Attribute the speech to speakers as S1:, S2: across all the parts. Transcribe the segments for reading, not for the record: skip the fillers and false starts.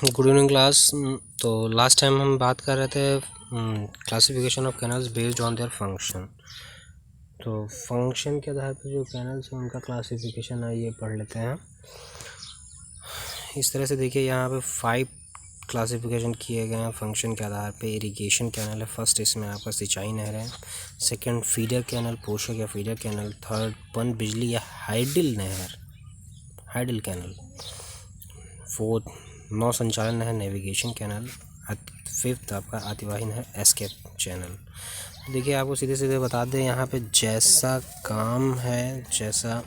S1: Good evening class. तो last time हम बात कर रहे थे classification of canals based on their function. तो फंक्शन के आधार पर जो कैनल्स हैं उनका क्लासिफिकेशन है, ये पढ़ लेते हैं। इस तरह से देखिए, यहाँ पे 5 क्लासिफिकेशन किए गए हैं फंक्शन के आधार पे। इरिगेशन कैनल है फर्स्ट, इसमें आपका सिंचाई नहर है। सेकंड फीडर कैनल, पोषक या फीडर कैनल। थर्ड पन बिजली या हाइडल नहर, हाइडल कैनल। फोर्थ नौ संचालन नहर, नेविगेशन कैनल। फिफ्थ आपका अतिवाही नहर, एस्केप चैनल। देखिए, आपको सीधे सीधे बता दें, यहाँ पे जैसा काम है, जैसा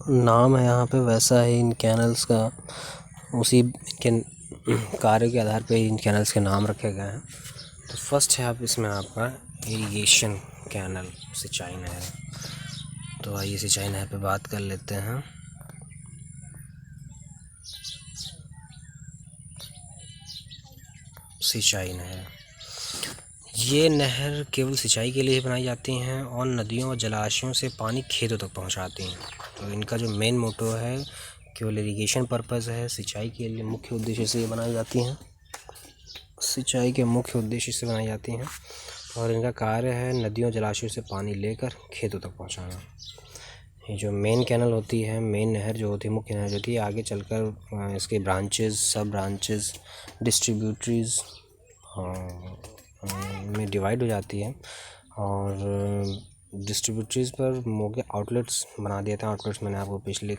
S1: नाम है यहाँ पे, वैसा ही इन कैनल्स का, उसी के कार्य के आधार पे इन कैनल्स के नाम रखे गए हैं। तो फर्स्ट है आप इसमें आपका इरिगेशन कैनल, सिंचाई नहर। तो आइए सिंचाई नहर पे बात कर लेते हैं। सिंचाई नहर, ये नहर केवल सिंचाई के लिए ही बनाई जाती हैं और नदियों और जलाशयों से पानी खेतों तक पहुंचाती हैं। तो इनका जो मेन मोटो है, केवल इरिगेशन पर्पस है, सिंचाई के लिए मुख्य उद्देश्य से ये बनाई जाती हैं, सिंचाई के मुख्य उद्देश्य से बनाई जाती हैं। और इनका कार्य है नदियों जलाशयों से पानी लेकर खेतों तक पहुंचाना। ये जो मेन कैनल होती है, मेन नहर जो होती है, मुख्य नहर जो होती है, आगे चलकर इसके ब्रांचेस, सब ब्रांचेस, डिस्ट्रीब्यूटरीज में डिवाइड हो जाती है। और डिस्ट्रीब्यूटरीज पर मोगे आउटलेट्स बना दिए थे। आउटलेट्स मैंने आपको पिछली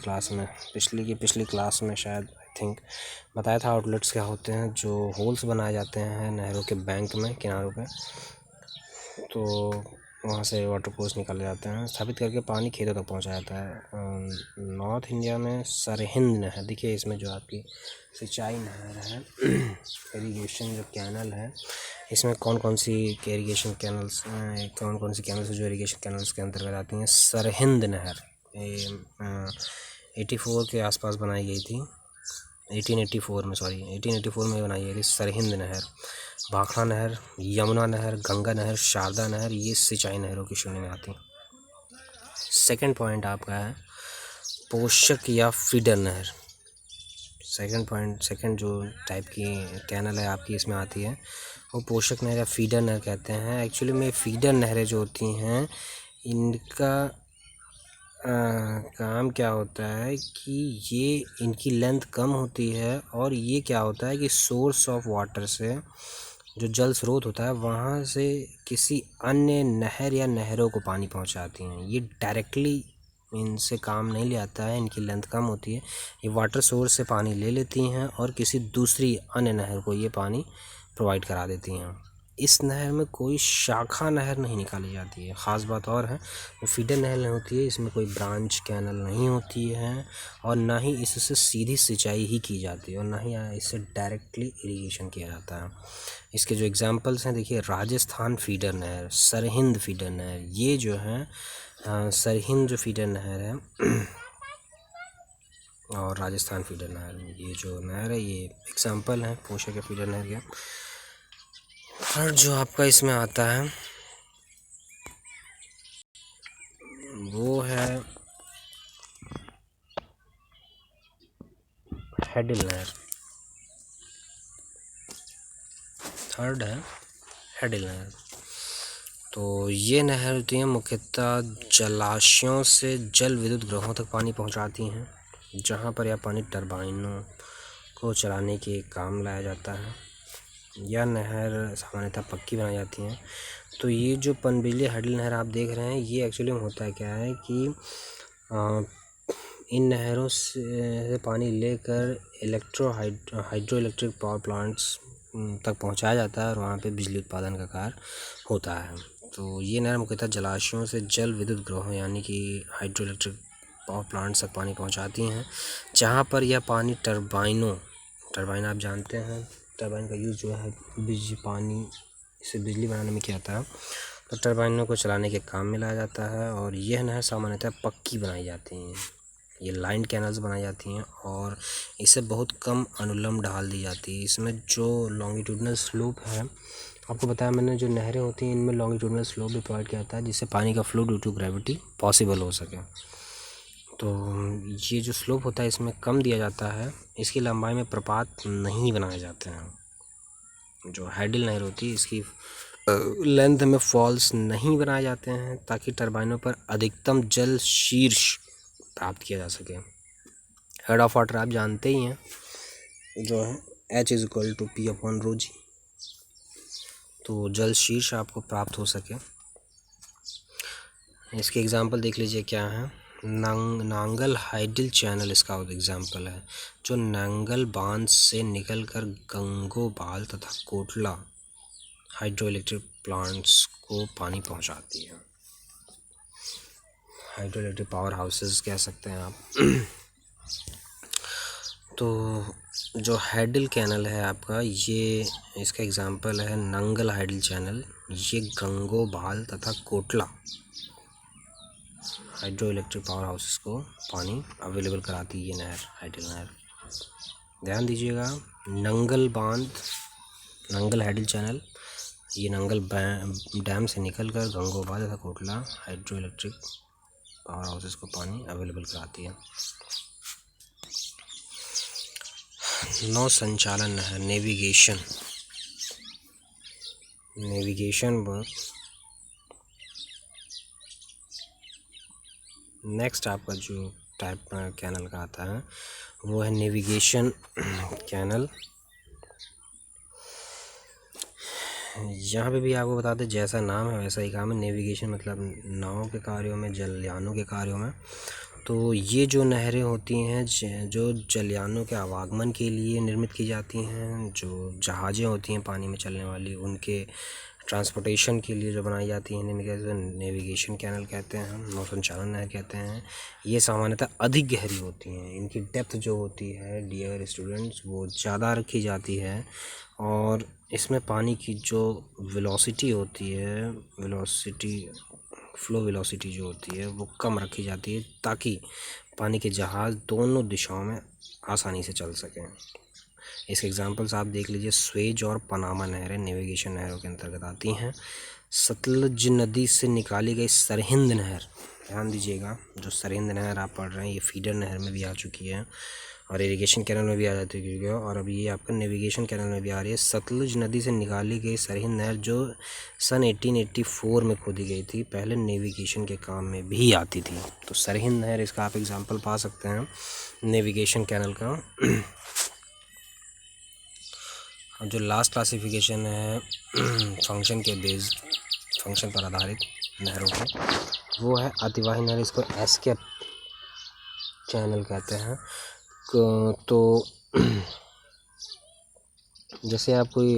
S1: क्लास में शायद आई थिंक बताया था। आउटलेट्स क्या होते हैं, जो होल्स बनाए जाते हैं नहरों के बैंक में, किनारों पे। तो वहाँ से वाटर कोर्स निकाले जाते हैं, स्थापित करके पानी खेतों तक पहुँचाया जाता है। नॉर्थ इंडिया में सरहिंद नहर, देखिए इसमें जो आपकी सिंचाई नहर है, इरिगेशन जो कैनल है, इसमें कौन कौन सी इरिगेशन कैनल्स जो इरिगेशन कैनल्स के अंतर्गत आती हैं। सरहिंद नहर 84 के आसपास बनाई गई थी, 1884 में बनाई गई थी सरहिंद नहर। भाखड़ा नहर, यमुना नहर, गंगा नहर, शारदा नहर, ये सिंचाई नहरों की श्रेणी में आती हैं। सेकंड पॉइंट आपका है पोषक या फीडर नहर। सेकंड जो टाइप की कैनल है आपकी इसमें आती है, वो पोषक नहर या फीडर नहर कहते हैं। एक्चुअली में फीडर नहरें जो होती हैं, इनका काम क्या होता है कि ये इनकी लेंथ कम होती है, और ये क्या होता है कि सोर्स ऑफ वाटर से, जो जल स्रोत होता है, वहाँ से किसी अन्य नहर या नहरों को पानी पहुँचाती हैं। ये डायरेक्टली इनसे काम नहीं ले आता है, इनकी लेंथ कम होती है। ये वाटर सोर्स से पानी ले लेती हैं और किसी दूसरी अन्य नहर को ये पानी प्रोवाइड करा देती हैं। इस नहर में कोई शाखा नहर नहीं निकाली जाती है। ख़ास बात और है, फीडर नहर होती है, इसमें कोई ब्रांच कैनल नहीं होती है, और ना ही इससे सीधी सिंचाई ही की जाती है, और ना ही इससे डायरेक्टली इरिगेशन किया जाता है। इसके जो एग्जांपल्स हैं, देखिए राजस्थान फीडर नहर, सरहिंद फीडर नहर, ये जो है सरहिंद जो फीडर नहर है और राजस्थान फीडर नहर, ये जो नहर है, ये एग्जांपल हैं पोषक या फीडर नहर के। और जो आपका इसमें आता है वो है हेडल नहर। थर्ड है हेडल नहर। तो ये नहर होती हैं मुख्यतः जलाशयों से जल विद्युत गृहों तक पानी पहुंचाती हैं, जहां पर यह पानी टरबाइनों को चलाने के काम लाया जाता है। यह नहर सामान्यतः पक्की बनाई जाती हैं। तो ये जो पनबिजली हेडल नहर आप देख रहे हैं, ये एक्चुअली में होता है क्या है कि इन नहरों से पानी लेकर हाइड्रो इलेक्ट्रिक पावर प्लांट्स तक पहुंचाया जाता है, और वहाँ पे बिजली उत्पादन का कार्य होता है। तो ये नहर मुख्यतः जलाशयों से जल विद्युत गृहों यानी कि हाइड्रो इलेक्ट्रिक पावर प्लांट्स तक पानी पहुंचाती हैं, जहाँ पर यह पानी टरबाइन आप जानते हैं, टरबाइन का यूज़ जो है पानी से बिजली बनाने में किया जाता है। तो टरबाइनों को चलाने के काम में लाया जाता है, और यह नहर सामान्यतः पक्की बनाई जाती हैं। ये लाइन कैनल्स बनाई जाती हैं, और इसे बहुत कम अनुलंब ढाल दी जाती है। इसमें जो लॉन्गिट्यूडनल स्लोप है, आपको बताया मैंने, जो नहरें होती हैं इनमें लॉन्गिट्यूडनल स्लोप भी प्रोवाइड किया जाता है, जिससे पानी का flow due to gravity possible हो सके। तो ये जो स्लोप होता है इसमें कम दिया जाता है, इसकी लंबाई में प्रपात नहीं बनाए जाते हैं। जो हैडल नहर होती है इसकी लेंथ में फॉल्स नहीं बनाए जाते हैं ताकि टरबाइनों पर अधिकतम जल शीर्ष प्राप्त किया जा सके। हेड ऑफ वाटर आप जानते ही हैं, जो है H=P/ρg, तो जल शीर्ष आपको प्राप्त हो सके। इसके एग्जांपल देख लीजिए क्या है। नांगल हाइडल चैनल इसका एग्जांपल है, जो नांगल बांध से निकलकर गंगोबाल तथा कोटला हाइड्रो इलेक्ट्रिक प्लांट्स को पानी पहुंचाती है। हाइड्रो इलेक्ट्रिक पावर हाउसेस कह सकते हैं आप। तो जो हाइडल कैनल है आपका, ये इसका एग्जांपल है नंगल हाइडल चैनल। ये गंगोबाल तथा Kotla hydro electric power houses को पानी अवेलेबल कराती है ये नहर, हाइडल नहर। ध्यान दीजिएगा, नंगल बांध, नंगल हाइडल चैनल, ये नंगल डैम से निकलकर गंगोबाल तथा Kotla hydro electric power houses को पानी अवेलेबल कराती है। नौ संचालन नहर, नेविगेशन वर्क। नेक्स्ट आपका जो टाइप कैनल का आता है वो है नेविगेशन कैनल। यहाँ पे भी आपको बता दें, जैसा नाम है वैसा ही काम है। नेविगेशन मतलब नावों के कार्यों में, जलयानों के कार्यों में। तो ये जो नहरें होती हैं जो जलयानों के आवागमन के लिए निर्मित की जाती हैं, जो जहाज़ें होती हैं पानी में चलने वाली, उनके ट्रांसपोर्टेशन के लिए जो बनाई जाती हैं, नेविगेशन कैनल कहते हैं, हम नौसंचालन नहर कहते हैं। ये सामान्यतः अधिक गहरी होती हैं, इनकी डेप्थ जो होती है डियर स्टूडेंट्स वो ज़्यादा रखी जाती है, और इसमें पानी की जो वेलोसिटी होती है, फ्लो वेलोसिटी जो होती है वो कम रखी जाती है, ताकि पानी के जहाज़ दोनों दिशाओं में आसानी से चल सकें। इसके एग्जांपल्स आप देख लीजिए, स्वेज और पनामा नहरें नेविगेशन नहरों के अंतर्गत आती हैं। सतलुज नदी से निकाली गई सरहिंद नहर, ध्यान दीजिएगा, जो सरहिंद नहर आप पढ़ रहे हैं ये फीडर नहर में भी आ चुकी है और इरिगेशन कैनल में भी आ जाती है, और अभी ये आपका नेविगेशन कैनल में भी आ रही है। सतलुज नदी से निकाली गई सरहिंद नहर जो सन 1884 में खोदी गई थी, पहले नेविगेशन के काम में भी आती थी। तो सरहिंद नहर इसका आप एग्जांपल पा सकते हैं नेविगेशन कैनल का। जो लास्ट क्लासिफिकेशन है फंक्शन पर आधारित नहरों की, वो है अतिवाही नहर, इसको एस्केप चैनल कहते हैं। तो जैसे आप कोई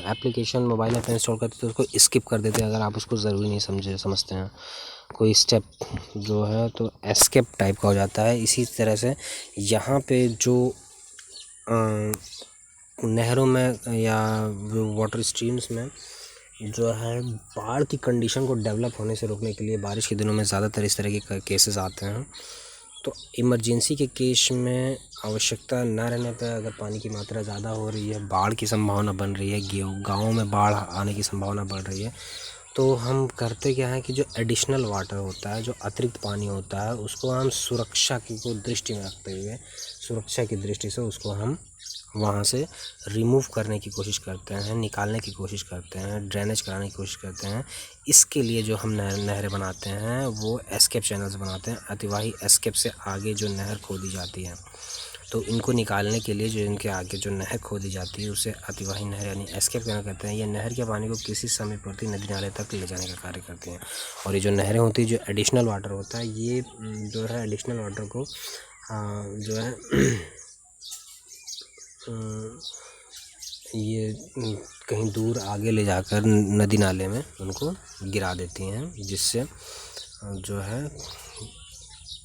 S1: एप्लीकेशन मोबाइल ऐप इंस्टॉल करते हैं तो उसको स्किप कर देते हैं अगर आप उसको ज़रूरी नहीं समझते हैं कोई स्टेप जो है, तो एस्केप टाइप का हो जाता है। इसी तरह से यहाँ पे जो नहरों में या वाटर स्ट्रीम्स में जो है बाढ़ की कंडीशन को डेवलप होने से रोकने के लिए बारिश के दिनों में ज़्यादातर इस तरह के केसेस आते हैं। तो इमरजेंसी के केस में आवश्यकता न रहने पर अगर पानी की मात्रा ज़्यादा हो रही है, बाढ़ की संभावना बन रही है, गाँव में बाढ़ आने की संभावना बढ़ रही है, तो हम करते क्या है कि जो एडिशनल वाटर होता है, जो अतिरिक्त पानी होता है, उसको हम सुरक्षा की को दृष्टि में रखते हुए, सुरक्षा की दृष्टि से उसको हम वहाँ से रिमूव करने की कोशिश करते हैं, निकालने की कोशिश करते हैं, ड्रेनेज कराने की कोशिश करते हैं। इसके लिए जो हम नहरें बनाते हैं वो एस्केप चैनल्स बनाते हैं। अतिवाही एस्केप से आगे जो नहर खोदी जाती है, तो इनको निकालने के लिए जो इनके आगे जो नहर खोदी जाती है उसे अतिवाही नहर यानी एस्केप कैनल कहते हैं। ये नहर के पानी को किसी समय प्रति नदी नाले तक ले जाने का कार्य करती हैं। और ये जो नहरें होती है, जो एडिशनल वाटर होता है, ये जो है एडिशनल वाटर को जो है ये कहीं दूर आगे ले जाकर नदी नाले में उनको गिरा देती हैं, जिससे जो है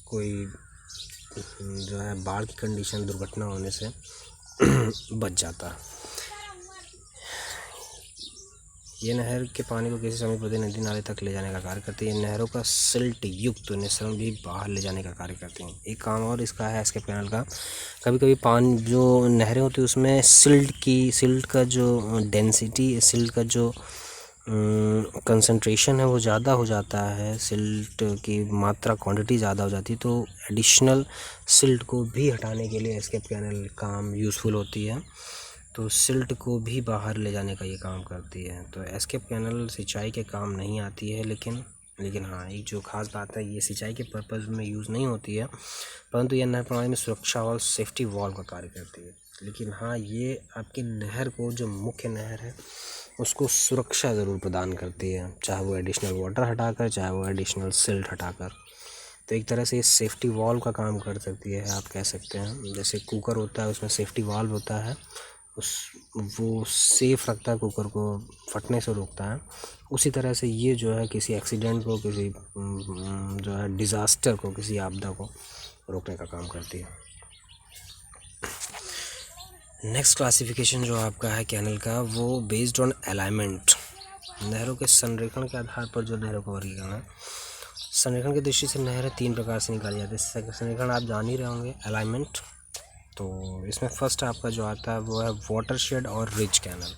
S1: कोई जो है बाढ़ की कंडीशन, दुर्घटना होने से बच जाता है। ये नहर के पानी को किसी समय प्रति नदी नाले तक ले जाने का कार्य करती है। नहरों का सिल्ट युक्त निस्सरण भी बाहर ले जाने का कार्य करती हैं। एक काम और इसका है एस्केप कैनल का, कभी कभी पानी जो नहरें होती है उसमें सिल्ट का जो डेंसिटी, सिल्ट का जो कंसंट्रेशन है वो ज़्यादा हो जाता है, सिल्ट की मात्रा क्वांटिटी ज़्यादा हो जाती है, तो एडिशनल सिल्ट को भी हटाने के लिए एस्केप कैनल काम यूज़फुल होती है। तो सिल्ट को भी बाहर ले जाने का ये काम करती है। तो एस्केप कैनल सिंचाई के काम नहीं आती है, लेकिन हाँ, एक जो ख़ास बात है, ये सिंचाई के पर्पज़ में यूज़ नहीं होती है, परंतु यह नहर प्रणाली में सुरक्षा और सेफ्टी वॉल्व का कार्य करती है। लेकिन हाँ, ये आपकी नहर को, जो मुख्य नहर है, उसको सुरक्षा ज़रूर प्रदान करती है, चाहे वो एडिशनल वाटर हटाकर, चाहे वो एडिशनल सिल्ट हटाकर। तो एक तरह से ये सेफ्टी वॉल्व का काम कर सकती है, आप कह सकते हैं। जैसे कुकर होता है, उसमें सेफ्टी वाल्व होता है, वो सेफ़ रखता है, कुकर को फटने से रोकता है। उसी तरह से ये जो है किसी एक्सीडेंट को, किसी जो है डिज़ास्टर को, किसी आपदा को रोकने का काम करती है। नेक्स्ट क्लासिफिकेशन जो आपका है कैनल का, वो बेस्ड ऑन अलाइनमेंट, नहरों के संरेखण के आधार पर जो नहरों का वर्गीकरण है। संरेखण की दृष्टि से नहरें 3 प्रकार से निकाली जाती है। संरेखण आप जान ही रहे होंगे, अलाइनमेंट। तो इसमें फर्स्ट आपका जो आता है वो है वाटरशेड और रिज कैनल।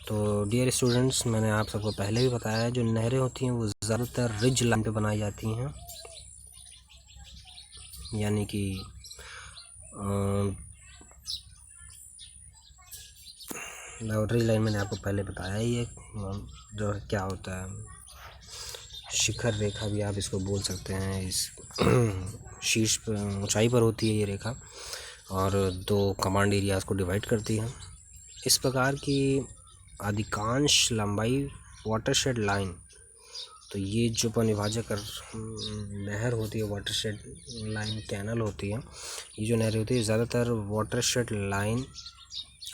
S1: तो डियर स्टूडेंट्स, मैंने आप सबको पहले भी बताया है, जो नहरें होती हैं वो ज़्यादातर रिज लाइन पे बनाई जाती हैं, यानी कि रिज लाइन मैंने आपको पहले बताया ही है, जो क्या होता है, शिखर रेखा भी आप इसको बोल सकते हैं। इस शीर्ष पर, ऊंचाई पर होती है ये रेखा, और 2 कमांड एरियाज़ को डिवाइड करती है। इस प्रकार की अधिकांश लंबाई वाटरशेड लाइन, तो ये जो परिभाजक नहर होती है, वाटरशेड लाइन कैनल होती है, ये जो नहर होती है ज़्यादातर वाटरशेड लाइन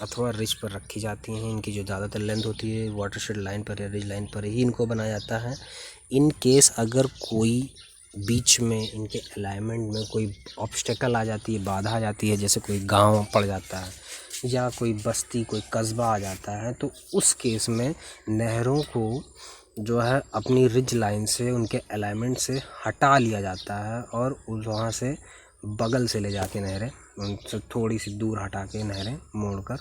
S1: अथवा रिज पर रखी जाती हैं। इनकी जो ज़्यादातर लेंथ होती है वाटरशेड लाइन पर या रिज लाइन पर ही इनको बनाया जाता है। इन केस अगर कोई बीच में इनके अलाइनमेंट में कोई ऑब्स्टेकल आ जाती है, बाधा आ जाती है, जैसे कोई गांव पड़ जाता है या कोई बस्ती, कोई कस्बा आ जाता है, तो उस केस में नहरों को जो है अपनी रिज लाइन से, उनके अलाइनमेंट से हटा लिया जाता है, और वहाँ से बगल से ले जाके नहरें उनसे थोड़ी सी दूर हटा के नहरें मोड़कर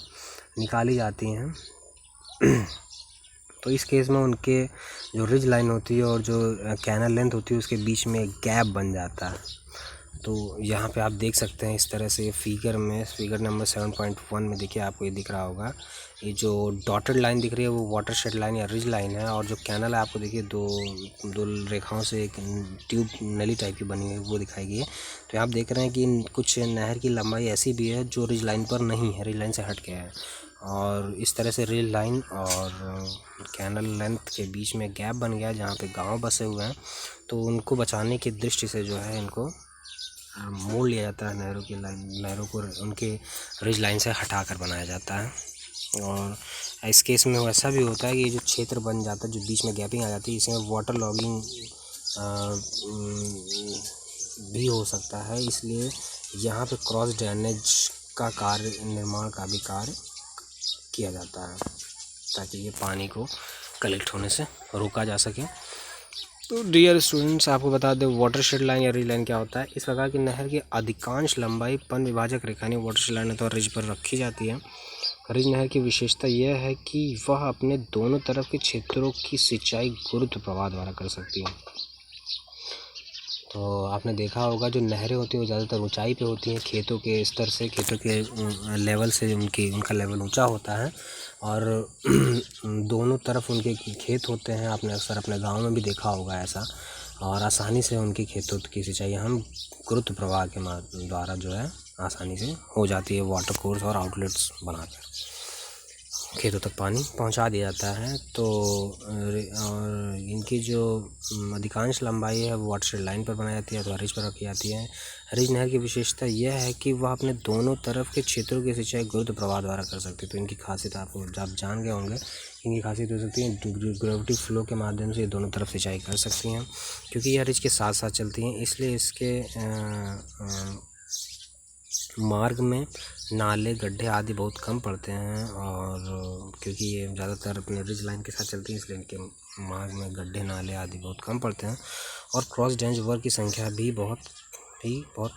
S1: निकाली जाती हैं। तो इस केस में उनके जो रिज लाइन होती है और जो कैनल लेंथ होती है, उसके बीच में एक गैप बन जाता है। तो यहाँ पे आप देख सकते हैं इस तरह से फिगर नंबर 7.1 में देखिए, आपको ये दिख रहा होगा, ये जो डॉटेड लाइन दिख रही है वो वाटरशेड लाइन या रिज लाइन है, और जो कैनल है आपको देखिए दो रेखाओं से एक ट्यूब नली टाइप की बनी हुई है, वो दिखाई गई है। तो आप देख रहे हैं कि कुछ नहर की लंबाई ऐसी भी है जो रिज लाइन पर नहीं है, रिज लाइन से हट गया है, और इस तरह से रिज लाइन और कैनल लेंथ के बीच में गैप बन गया जहाँ पे गांव बसे हुए हैं। तो उनको बचाने की दृष्टि से जो है इनको मोड़ लिया जाता है, नहरों को उनके रिज लाइन से हटाकर बनाया जाता है। और इस केस में वैसा भी होता है कि जो क्षेत्र बन जाता है, जो बीच में गैपिंग आ जाती है, इसमें वाटर लॉगिंग भी हो सकता है, इसलिए यहाँ पे क्रॉस ड्रेनेज का निर्माण का भी कार्य किया जाता है, ताकि ये पानी को कलेक्ट होने से रोका जा सके। तो डियर स्टूडेंट्स, आपको बता दें वाटरशेड लाइन या रिज लाइन क्या होता है। इस प्रकार की नहर की अधिकांश लंबाई पन विभाजक रेखा यानी वाटरशेड लाइन अथवा रिज पर रखी जाती है। रिज नहर की विशेषता यह है कि वह अपने दोनों तरफ के क्षेत्रों की सिंचाई गुरुत्व प्रवाह द्वारा कर सकती है। तो आपने देखा होगा जो नहरें होती हैं वो ज़्यादातर ऊंचाई पे होती हैं, खेतों के स्तर से, खेतों के लेवल से उनका लेवल ऊंचा होता है, और दोनों तरफ उनके खेत होते हैं। आपने अक्सर अपने गांव में भी देखा होगा ऐसा, और आसानी से उनके खेतों की सिंचाई हम गुरुत्व प्रवाह के द्वारा जो है आसानी से हो जाती है, वाटर कोर्स और आउटलेट्स बनाकर खेतों तक पानी पहुंचा दिया जाता है। तो और इनकी जो अधिकांश लंबाई है वो वाटरशेड लाइन पर बनाई जाती है अथवा रिज पर रखी जाती है। रिज नहर की विशेषता यह है कि वह अपने दोनों तरफ के क्षेत्रों की सिंचाई गुरुत्व प्रवाह द्वारा कर सकती है। तो इनकी खासियत आप जान गए होंगे, इनकी खासियत हो सकती है ग्रेविटी फ्लो के माध्यम से ये दोनों तरफ सिंचाई कर सकती हैं। क्योंकि यह रिज के साथ साथ चलती हैं, इसलिए इसके मार्ग में नाले, गड्ढे आदि बहुत कम पड़ते हैं, और क्योंकि ये ज़्यादातर अपने रिज लाइन के साथ चलती है, इसलिए इनके मार्ग में गड्ढे, नाले आदि बहुत कम पड़ते हैं, और क्रॉस ड्रेनेज वर्ग की संख्या भी बहुत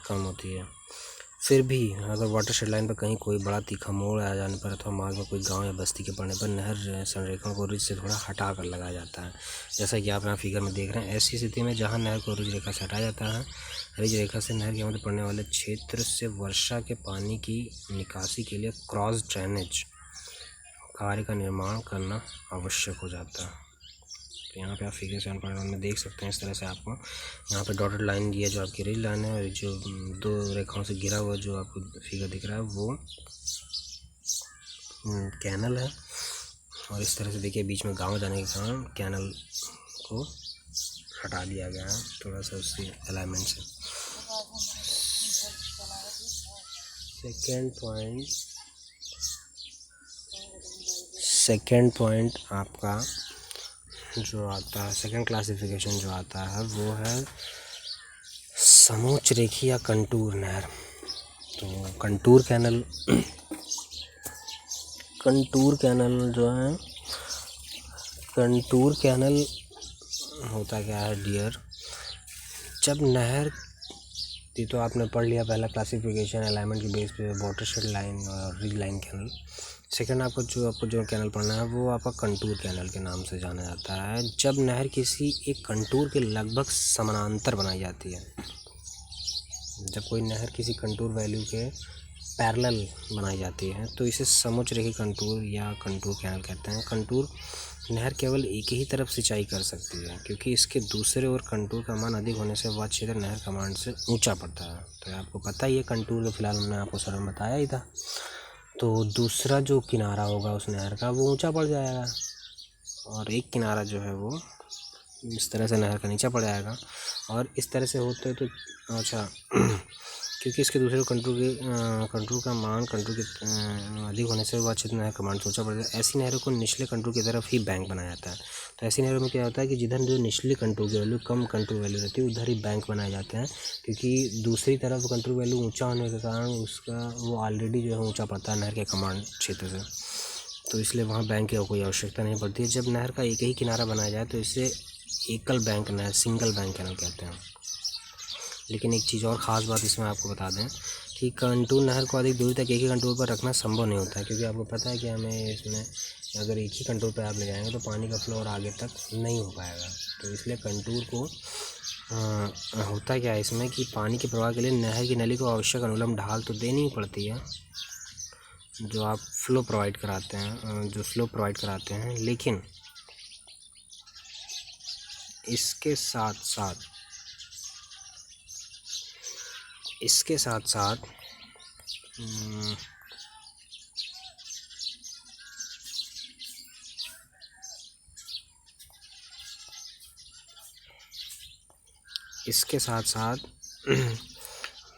S1: कम होती है। फिर भी अगर वाटरशेड लाइन पर कहीं कोई बड़ा तीखा मोड़ आ जाने पर अथवा मार्ग में कोई गांव या बस्ती के पड़ने पर नहर संरेखण को रिज से थोड़ा हटा कर लगाया जाता है। जैसा कि आप यहाँ फिगर में देख रहे हैं, ऐसी स्थिति में जहाँ नहर को रिज रेखा से हटाया जाता है, रिज रेखा से नहर के मध्य पड़ने वाले क्षेत्र से वर्षा के पानी की निकासी के लिए क्रॉस ड्रेनेज कार्य का निर्माण करना आवश्यक हो जाता है। तो यहाँ पे आप फिगर 7.1 में देख सकते हैं। इस तरह से आपको यहाँ पे डॉटेड लाइन ये जो आपकी रिज लाइन है और जो दो रेखाओं से घिरा हुआ जो आपको फिगर दिख रहा है वो कैनल है। और इस तरह से देखिए बीच में गांव जाने के कारण कैनल को हटा दिया गया है थोड़ा सा उसकी अलाइनमेंट से। सेकेंड पॉइंट आपका जो आता है, सेकंड क्लासिफिकेशन जो आता है वो है समोच्च रेखी या कंटूर नहर। तो कंटूर कैनल जो है, कंटूर कैनल होता क्या है डियर, जब नहर, ये तो आपने पढ़ लिया पहला क्लासिफिकेशन अलाइनमेंट के बेस पे वाटरशेड लाइन और रिज लाइन कैनल। सेकंड आपको जो कैनल पढ़ना है वो आपका कंटूर कैनल के नाम से जाना जाता है। जब नहर किसी एक कंटूर के लगभग समानांतर बनाई जाती है, जब कोई नहर किसी कंटूर वैल्यू के पैरेलल बनाई जाती है तो इसे समोच्च रेखी कंटूर या कंटूर कैनल कहते हैं। कंटूर नहर केवल एक ही तरफ सिंचाई कर सकती है क्योंकि इसके दूसरे ओर कंटूर का मान अधिक होने से वह क्षेत्र नहर कमांड से ऊंचा पड़ता है। तो आपको पता ही है कंटूर तो फिलहाल हमने आपको सर में बताया ही था। तो दूसरा जो किनारा होगा उस नहर का वो ऊंचा पड़ जाएगा और एक किनारा जो है वो इस तरह से नहर का नीचा पड़ जाएगा। और इस तरह से होते तो अच्छा क्योंकि इसके दूसरे कंटूर का मान कंटूर के अधिक होने से वह क्षेत्र नहर कमांड से ऊंचा पड़ जाता है। ऐसी नहरों को निचले कंटूर की तरफ ही बैंक बनाया जाता है। तो ऐसी नहरों में क्या होता है कि जिधर जो निचले कंटूर की वैल्यू कम कंटूर वैल्यू रहती है उधर ही बैंक बनाए जाते हैं, क्योंकि दूसरी तरफ कंटूर वैल्यू ऊंचा होने के कारण उसका वो ऑलरेडी जो है ऊंचा पड़ता है नहर के कमांड क्षेत्र से, तो इसलिए वहाँ बैंक की कोई आवश्यकता नहीं पड़ती है। जब नहर का एक ही किनारा बनाया जाए तो इसे एकल बैंक नहर, सिंगल बैंक कैनल कहते हैं। लेकिन एक चीज़ और ख़ास बात इसमें आपको बता दें कि कंटूर नहर को अधिक दूरी तक एक ही कंटूर पर रखना संभव नहीं होता है, क्योंकि आपको पता है कि हमें इसमें अगर एक ही कंटूर पर आप ले जाएंगे तो पानी का फ्लो और आगे तक नहीं हो पाएगा। तो इसलिए कंटूर को होता क्या है इसमें कि पानी के प्रवाह के लिए नहर की नली को आवश्यक अनुलंब ढाल तो देनी ही पड़ती है जो आप फ्लो प्रोवाइड कराते हैं, लेकिन इसके साथ साथ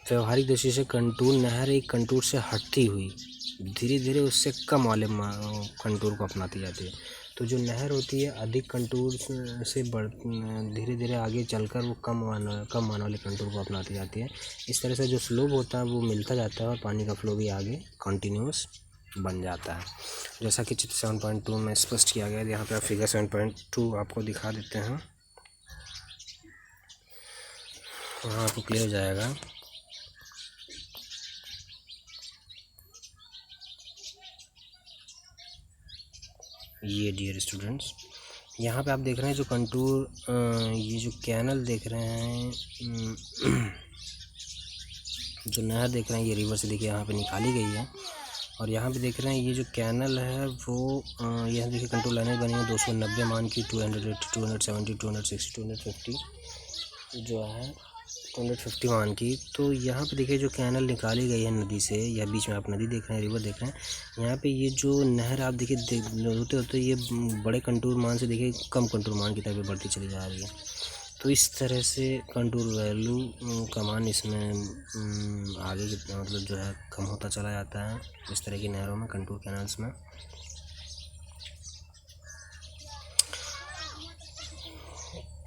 S1: व्यवहारिक दृष्टि से कंटूर नहर एक कंटूर से हटती हुई धीरे धीरे उससे कम वाले कंटूर को अपनाती जाती है। तो जो नहर होती है अधिक कंटूर से धीरे धीरे आगे चलकर वो कम मान वाले कंटूर को अपनाती जाती है। इस तरह से जो स्लोप होता है वो मिलता जाता है और पानी का फ्लो भी आगे कंटिन्यूस बन जाता है, जैसा कि चित्र 7.2 में स्पष्ट किया गया है। यहाँ पे आप फिगर 7.2 आपको दिखा देते हैं, वहाँ आपको क्लियर हो जाएगा। ये डियर स्टूडेंट्स, यहाँ पे आप देख रहे हैं जो कंटूर, ये जो कैनल देख रहे हैं, जो नहर देख रहे हैं ये रिवर से देखिए यहाँ पे निकाली गई है। और यहाँ पे देख रहे हैं ये जो कैनल है वो यहाँ देखिए कंटूर लाइनें बनी है 290 मान की, 280, 270, 260, 250 जो है 250 मान की। तो यहाँ पे देखिए जो कैनल निकाली गई है नदी से, या बीच में आप नदी देख रहे हैं, रिवर देख रहे हैं, यहाँ पे ये जो नहर आप देखिए होते ये बड़े कंटूर मान से देखिए कम कंटूर मान की तरफ बढ़ती चली जा रही है। तो इस तरह से कंटूर वैल्यू का मान इसमें आगे मतलब जो है कम होता चला जाता है इस तरह की नहरों में, कंटूर कैनल्स में।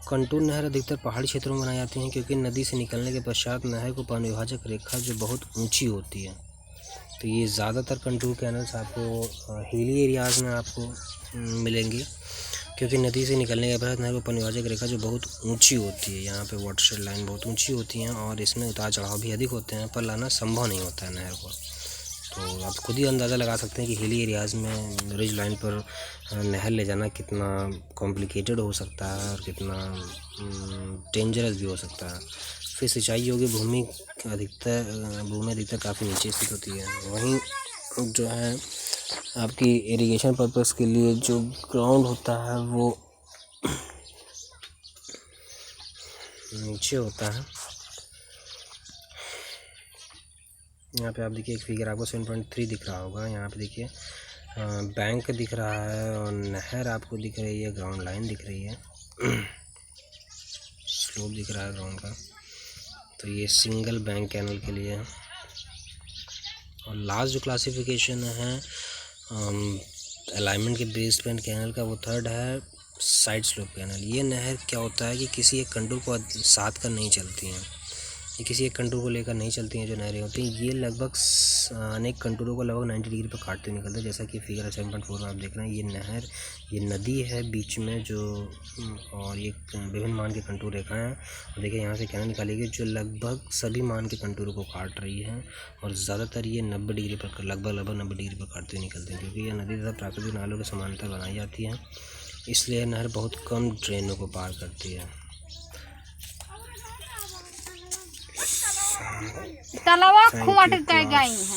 S1: कंटूर नहर अधिकतर पहाड़ी क्षेत्रों में बनाई जाती हैं क्योंकि नदी से निकलने के पश्चात नहर को पानी विभाजक रेखा जो बहुत ऊंची होती है। तो ये ज़्यादातर कंटूर कैनल्स आपको हिली एरियाज़ में आपको मिलेंगे, क्योंकि नदी से निकलने के बाद नहर को परिवाहक रेखा जो बहुत ऊंची होती है, यहाँ पे वाटरशेड लाइन बहुत ऊंची होती हैं और इसमें उतार चढ़ाव भी अधिक होते हैं, पर लाना संभव नहीं होता है नहर को। तो आप खुद ही अंदाज़ा लगा सकते हैं कि हिली एरियाज़ में रिज लाइन पर नहर ले जाना कितना कॉम्प्लिकेटेड हो सकता है और कितना डेंजरस भी हो सकता है। फिर सिंचाई योग्य भूमि अधिकतर काफ़ी नीचे स्थित होती है। वहीं जो है आपकी इरिगेशन पर्पस के लिए जो ग्राउंड होता है वो नीचे होता है। यहाँ पे आप देखिए एक फिगर आपको 7.3 दिख रहा होगा। यहाँ पे देखिए बैंक दिख रहा है और नहर आपको दिख रही है, ग्राउंड लाइन दिख रही है, स्लोप दिख रहा है ग्राउंड का। तो ये सिंगल बैंक कैनल के लिए है। और लास्ट जो क्लासिफिकेशन है अलाइनमेंट के बेसमेंट कैनल का, वो थर्ड है साइड स्लोप कैनल। ये नहर क्या होता है कि किसी एक कंटूर को साथ कर नहीं चलती हैं, ये किसी एक कंटूर को लेकर नहीं चलती हैं। जो नहरें होती हैं ये लगभग अनेक कंटूरों को लगभग 90 डिग्री पर काटते हुए निकलते हैं। जैसा कि फिगर 7.4 में आप देख रहे हैं, ये नदी है बीच में जो, और ये विभिन्न मान के कंटूर रेखाएं हैं। और देखिए यहाँ से कैनल निकाली गई जो लगभग सभी मान के कंटूरों को काट रही है और ज़्यादातर ये 90 डिग्री पर लगभग 90 डिग्री पर काटते हुए निकलते हैं। क्योंकि यह नदी तथा प्राकृतिक नालों के समानांतर बनाई जाती है, इसलिए नहर बहुत कम ड्रेनों को पार करती है।
S2: तालाब खूब गई है।